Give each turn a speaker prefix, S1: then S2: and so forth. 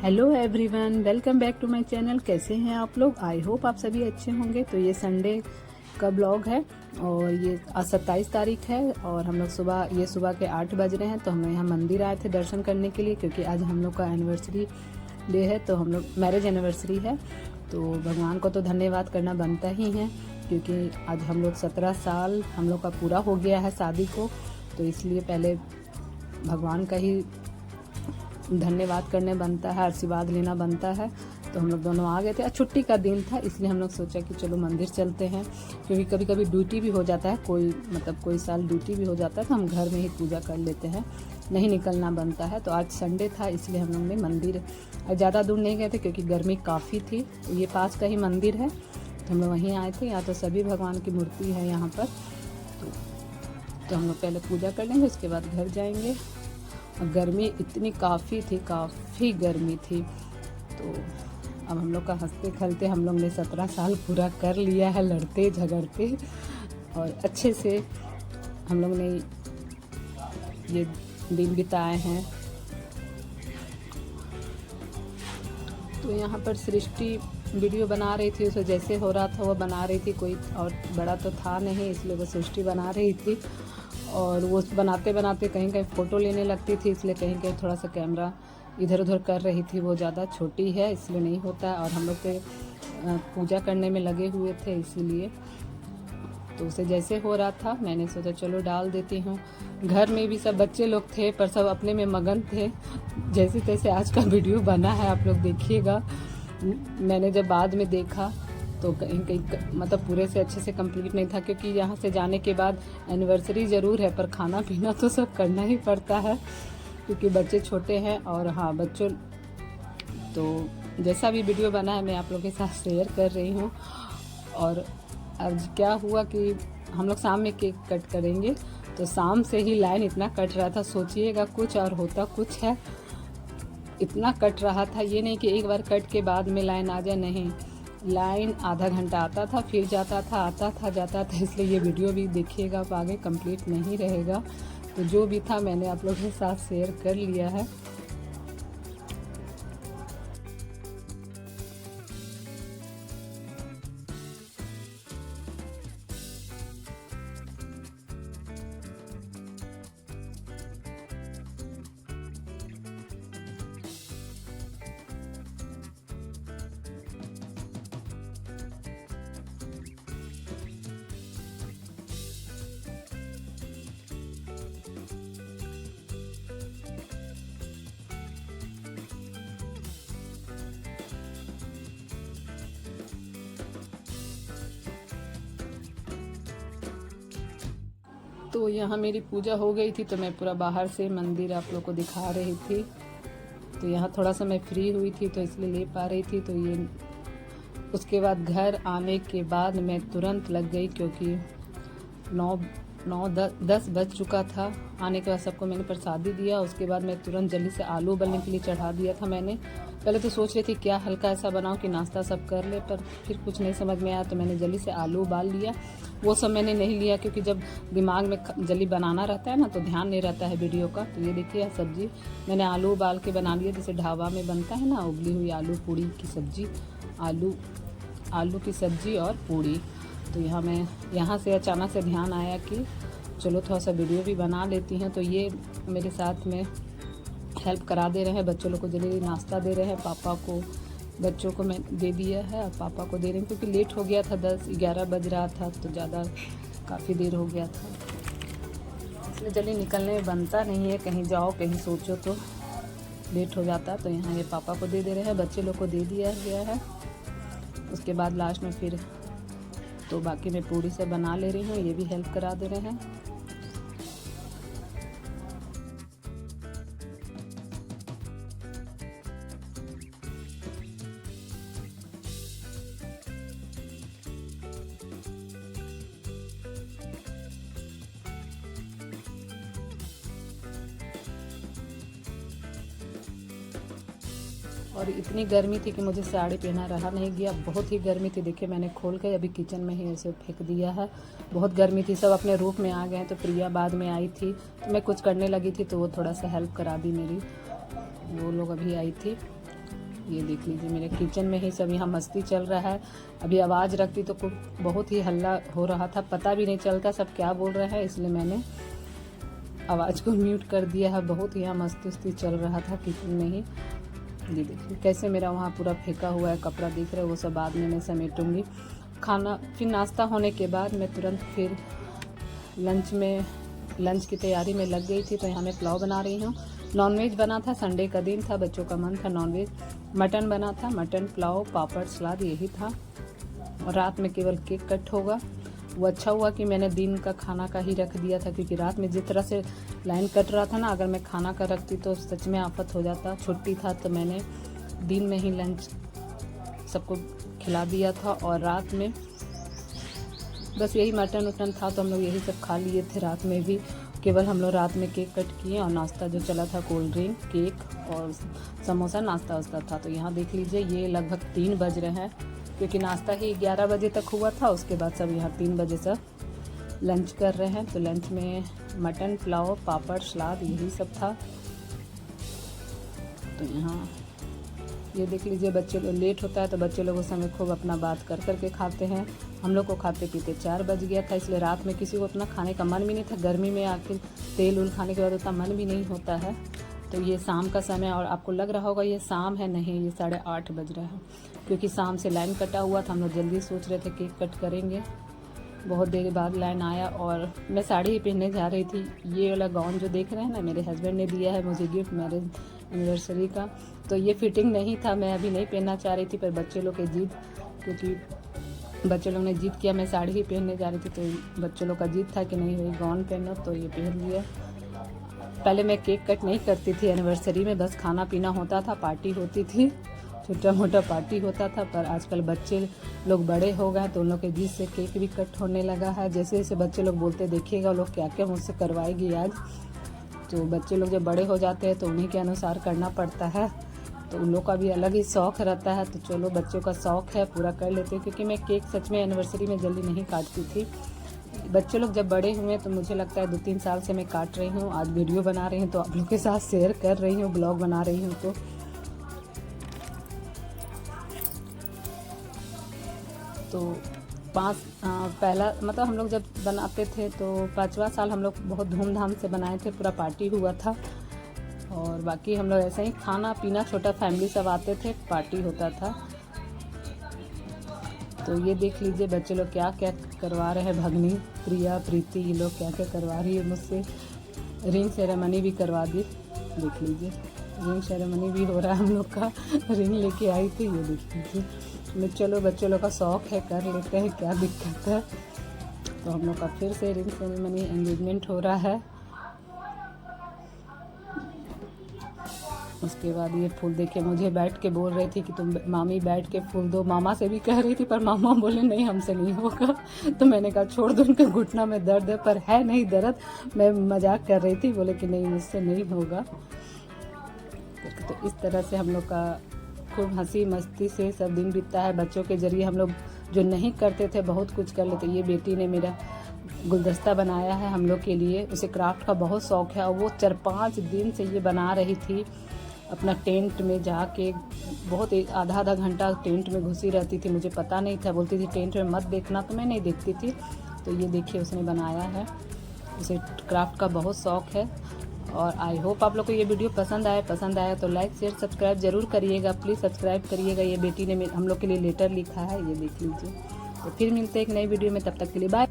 S1: Hello everyone, welcome back to my channel. कैसे हैं आप लोग? आई होप आप सभी अच्छे होंगे। तो ये संडे का ब्लॉग है और ये आज 27 तारीख है और हम लोग सुबह के 8 बज रहे हैं। तो हम यहाँ मंदिर आए थे दर्शन करने के लिए, क्योंकि आज हम लोग का एनिवर्सरी डे है। तो हम लोग मैरिज एनिवर्सरी है, तो भगवान को तो धन्यवाद करना बनता ही है, क्योंकि आज हम लोग 17 साल हम लोग का पूरा हो गया है शादी को। तो इसलिए पहले भगवान का ही धन्यवाद करने बनता है, आशीर्वाद लेना बनता है। तो हम लोग दोनों आ गए थे। छुट्टी का दिन था, इसलिए हम लोग सोचा कि चलो मंदिर चलते हैं, क्योंकि कभी कभी ड्यूटी भी हो जाता है, कोई साल ड्यूटी भी हो जाता है, तो हम घर में ही पूजा कर लेते हैं, नहीं निकलना बनता है। तो आज संडे था, इसलिए हम लोग ने मंदिर ज़्यादा दूर नहीं गए थे, क्योंकि गर्मी काफ़ी थी। ये पास का ही मंदिर है, तो हम लोग वहीं आए थे। यहाँ तो सभी भगवान की मूर्ति है यहाँ पर। तो हम लोग पहले पूजा कर लेंगे, उसके बाद घर जाएंगे। गर्मी इतनी काफ़ी गर्मी थी। तो अब हम लोग का हंसते खेलते हम लोग ने 17 साल पूरा कर लिया है, लड़ते झगड़ते, और अच्छे से हम लोग ने ये दिन बिताए हैं। तो यहाँ पर सृष्टि वीडियो बना रही थी, उसे जैसे हो रहा था वो बना रही थी, कोई और बड़ा तो था नहीं, इसलिए वो सृष्टि बना रही थी। और वो बनाते बनाते कहीं कहीं फ़ोटो लेने लगती थी, इसलिए कहीं कहीं थोड़ा सा कैमरा इधर उधर कर रही थी। वो ज़्यादा छोटी है इसलिए नहीं होता है, और हम लोग के पूजा करने में लगे हुए थे इसीलिए। तो उसे जैसे हो रहा था मैंने सोचा चलो डाल देती हूँ। घर में भी सब बच्चे लोग थे, पर सब अपने में मगन थे। जैसे तैसे आज का वीडियो बना है, आप लोग देखिएगा। मैंने जब बाद में देखा तो कहीं कहीं मतलब पूरे से अच्छे से कंप्लीट नहीं था, क्योंकि यहाँ से जाने के बाद एनिवर्सरी ज़रूर है, पर खाना पीना तो सब करना ही पड़ता है, क्योंकि बच्चे छोटे हैं। और हाँ, बच्चों तो जैसा भी वीडियो बना है मैं आप लोगों के साथ शेयर कर रही हूँ। और आज क्या हुआ कि हम लोग शाम में केक कट करेंगे, तो शाम से ही लाइन इतना कट रहा था, सोचिएगा कुछ और होता कुछ है। इतना कट रहा था, ये नहीं कि एक बार कट के बाद में लाइन आ जाए, नहीं, लाइन आधा घंटा आता था, फिर जाता था, आता था, जाता था। इसलिए ये वीडियो भी देखिएगा, आप आगे कंप्लीट नहीं रहेगा। तो जो भी था मैंने आप लोगों के साथ शेयर कर लिया है। तो यहाँ मेरी पूजा हो गई थी, तो मैं पूरा बाहर से मंदिर आप लोग को दिखा रही थी। तो यहाँ थोड़ा सा मैं फ्री हुई थी, तो इसलिए ले पा रही थी। तो ये उसके बाद घर आने के बाद मैं तुरंत लग गई, क्योंकि 9-10 बज चुका था। आने के बाद सबको मैंने प्रसादी दिया। उसके बाद मैं तुरंत जल्दी से आलू उबलने के लिए चढ़ा दिया था। मैंने पहले तो सोच रही थी क्या हल्का ऐसा बनाऊं कि नाश्ता सब कर ले, पर फिर कुछ नहीं समझ में आया, तो मैंने जल्दी से आलू उबाल लिया। वो सब मैंने नहीं लिया, क्योंकि जब दिमाग में जल्दी बनाना रहता है ना, तो ध्यान नहीं रहता है वीडियो का। तो ये देखिए सब्जी मैंने आलू उबाल के बना लिया, जैसे ढाबा में बनता है ना, उबली हुई आलू पूड़ी की सब्जी, आलू की सब्जी और पूड़ी। तो यहाँ से अचानक से ध्यान आया कि चलो थोड़ा सा वीडियो भी बना लेती हैं। तो ये मेरे साथ में हेल्प करा दे रहे हैं, बच्चों लोग को जल्दी नाश्ता दे रहे हैं। पापा को, बच्चों को मैं दे दिया है और पापा को दे रही हूँ, क्योंकि लेट हो गया था, 10-11 बज रहा था, तो ज़्यादा काफ़ी देर हो गया था। इसलिए जल्दी निकलने में बनता नहीं है, कहीं जाओ कहीं सोचो तो लेट हो जाता है। तो यहाँ ये पापा को दे रहे हैं, बच्चे लोग को दे दिया गया है। उसके बाद लास्ट में फिर तो बाकी मैं पूरी से बना ले रही हूँ, ये भी हेल्प करा दे रहे हैं। और इतनी गर्मी थी कि मुझे साड़ी पहना रहा नहीं गया, बहुत ही गर्मी थी। देखिए मैंने खोल के अभी किचन में ही ऐसे फेंक दिया है, बहुत गर्मी थी। सब अपने रूप में आ गए। तो प्रिया बाद में आई थी, तो मैं कुछ करने लगी थी, तो वो थोड़ा सा हेल्प करा दी मेरी, वो लोग अभी आई थी। ये देख लीजिए मेरे किचन में ही सब यहाँ मस्ती चल रहा है। अभी आवाज़ रखती तो बहुत ही हल्ला हो रहा था, पता भी नहीं चलता सब क्या बोल रहे हैं, इसलिए मैंने आवाज़ को म्यूट कर दिया है। बहुत ही यहाँ मस्ती उस्ती चल रहा था किचन में ही। ये देखिए कैसे मेरा वहाँ पूरा फेंका हुआ है कपड़ा दिख रहा है, वो सब बाद में मैं समेटूंगी। खाना फिर नाश्ता होने के बाद मैं तुरंत फिर लंच की तैयारी में लग गई थी। तो यहाँ मैं पुलाव बना रही हूँ। नॉनवेज बना था, संडे का दिन था, बच्चों का मन था नॉनवेज। मटन बना था, मटन पुलाव पापड़ सलाद यही था। और रात में केवल केक कट होगा। वो अच्छा हुआ कि मैंने दिन का खाना का ही रख दिया था, क्योंकि रात में जिस तरह से लाइन कट रहा था ना, अगर मैं खाना का रखती तो सच में आफत हो जाता। छुट्टी था तो मैंने दिन में ही लंच सबको खिला दिया था और रात में बस यही मटन उटन था तो हम लोग यही सब खा लिए थे। रात में भी केवल हम लोग रात में केक कट किए और नाश्ता जो चला था कोल्ड ड्रिंक केक और समोसा नाश्ता वास्ता था। तो यहाँ देख लीजिए ये लगभग 3 बज रहे हैं, क्योंकि नाश्ता ही 11 बजे तक हुआ था। उसके बाद सब यहाँ 3 बजे से लंच कर रहे हैं। तो लंच में मटन पुलाव पापड़ सलाद यही सब था। तो यहाँ ये देख लीजिए बच्चे लोग लेट होता है तो बच्चे लोग उस समय खूब अपना बात कर कर के खाते हैं। हम लोग को खाते पीते 4 बज गया था, इसलिए रात में किसी को उतना खाने का मन भी नहीं था। गर्मी में आखिर तेल उल खाने के बाद उतना मन भी नहीं होता है। तो ये शाम का समय, और आपको लग रहा होगा ये शाम है, नहीं ये 8:30 बज रहा है, क्योंकि शाम से लाइन कटा हुआ था। हम लोग जल्दी सोच रहे थे केक कट करेंगे, बहुत देर बाद लाइन आया और मैं साड़ी ही पहनने जा रही थी। ये वाला गाउन जो देख रहे हैं ना, मेरे हस्बैंड ने दिया है मुझे गिफ्ट मैरिज एनिवर्सरी का। तो ये फिटिंग नहीं था, मैं अभी नहीं पहनना चाह रही थी, पर बच्चे लोग की जिद, क्योंकि बच्चे लोग ने जिद किया मैं साड़ी ही पहनने जा रही थी, तो बच्चों लोग का जिद था कि नहीं भाई गाउन पहनो, तो ये पहन लिया। पहले मैं केक कट नहीं करती थी एनिवर्सरी में, बस खाना पीना होता था, पार्टी होती थी, छोटा मोटा पार्टी होता था। पर आजकल बच्चे लोग बड़े हो गए तो उन लोग के जिद से केक भी कट होने लगा है। जैसे जैसे बच्चे लोग बोलते देखिएगा लोग क्या क्या मुझसे करवाएगी आज। तो बच्चे लोग जब बड़े हो जाते हैं तो उन्हीं के अनुसार करना पड़ता है, तो उन लोग का भी अलग ही शौक़ रहता है। तो चलो बच्चों का शौक़ है पूरा कर लेते हैं, क्योंकि मैं केक सच में एनिवर्सरी में जल्दी नहीं काटती थी। बच्चे लोग जब बड़े हुए तो मुझे लगता है 2-3 साल से मैं काट रही हूँ। आज वीडियो बना रही हूँ तो आप लोग के साथ शेयर कर रही हूँ, ब्लॉग बना रही हूँ। तो पहला मतलब हम लोग जब बनाते थे तो 5वां साल हम लोग बहुत धूमधाम से बनाए थे, पूरा पार्टी हुआ था। और बाकी हम लोग ऐसे ही खाना पीना, छोटा फैमिली सब आते थे, पार्टी होता था। तो ये देख लीजिए बच्चे लोग क्या क्या करवा रहे हैं। भगनी प्रिया प्रीति ये लोग क्या क्या करवा रही है मुझसे। रिंग सेरेमनी भी करवा दी, देख लीजिए रिंग सेरेमनी भी हो रहा है हम लोग का। रिंग लेके आई थी, ये देख लीजिए। चलो बच्चों लोग का शौक़ है, कर लेते हैं, क्या दिक्कत है। तो हम लोग का फिर से रिंग सेरेमनी एंगेजमेंट हो रहा है। उसके बाद ये फूल देखे, मुझे बैठ के बोल रही थी कि तुम मामी बैठ के फूल दो। मामा से भी कह रही थी पर मामा बोले नहीं हमसे नहीं होगा। तो मैंने कहा छोड़ दो, उनके घुटना में दर्द है, पर है नहीं दर्द, मैं मजाक कर रही थी। बोले कि नहीं मुझसे नहीं होगा। तो इस तरह से हम लोग का खूब हंसी मस्ती से सब दिन बीतता है। बच्चों के जरिए हम लोग जो नहीं करते थे बहुत कुछ कर लेते। ये बेटी ने मेरा गुलदस्ता बनाया है हम लोग के लिए, उसे क्राफ्ट का बहुत शौक़ है और वो 4-5 दिन से ये बना रही थी। अपना टेंट में जाके बहुत आधा घंटा टेंट में घुसी रहती थी, मुझे पता नहीं था, बोलती थी टेंट में मत देखना, तो मैं नहीं देखती थी। तो ये देखिए उसने बनाया है, उसे क्राफ्ट का बहुत शौक़ है। और आई होप आप लोग को ये वीडियो पसंद आया तो लाइक शेयर सब्सक्राइब जरूर करिएगा, प्लीज़ सब्सक्राइब करिएगा। ये बेटी ने हम लोग के लिए लेटर लिखा है, ये देख लीजिए। तो फिर मिलते हैं एक नई वीडियो में, तब तक के लिए बाय।